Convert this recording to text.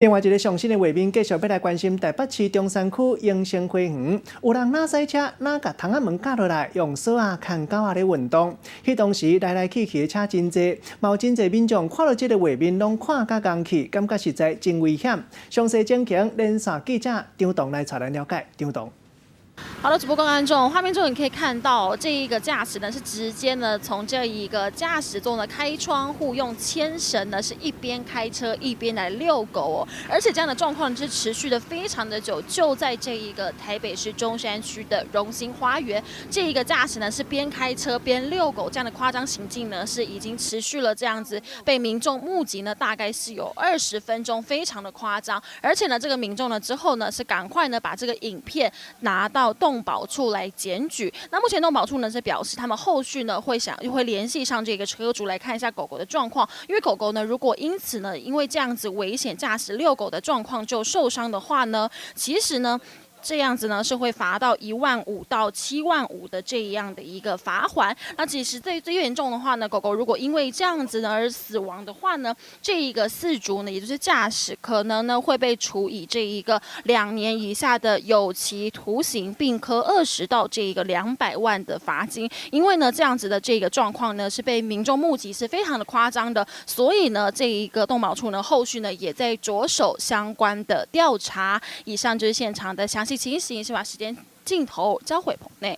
另外一个上新的画面，继续要来关心台北市中山区永生花园，有人哪赛车哪甲窗仔门架落来，用锁啊牵狗仔咧运动。迄当时来去的车真济，嘛有真济民众看到这个画面，拢看甲讲去，感觉实在真危险。详细情形，连线记者张栋来带咱了解。张栋。 好的，直播观众，画面中你可以看到，这一个驾驶呢是直接呢从这一个驾驶座呢开窗户，用牵绳呢是一边开车一边来遛狗哦，而且这样的状况是持续的非常的久，就在这一个台北市中山区的荣兴花园，这一个驾驶呢是边开车边遛狗，这样的夸张行径呢是已经持续了这样子，被民众目击呢大概是有20分钟，非常的夸张，而且呢这个民众呢之后呢是赶快呢把这个影片拿到动保处来检举。那目前动保处呢是表示，他们后续呢会联系上这个车主来看一下狗狗的状况，因为狗狗呢如果因此呢因为这样子危险驾驶遛狗的状况就受伤的话呢，其实呢。 这样子呢是会罚到15000到75000的这样的一个罚款。那其实最严重的话呢，狗狗如果因为这样子呢而死亡的话呢，这一个饲主呢，也就是驾驶，可能呢会被处以这一个2年以下的有期徒刑，并科20到这一个200万的罚金。因为呢这样子的这个状况呢是被民众目击，是非常的夸张的，所以呢这一个动保处呢后续呢也在着手相关的调查。以上就是现场的详细情形，是把时间镜头交回棚内。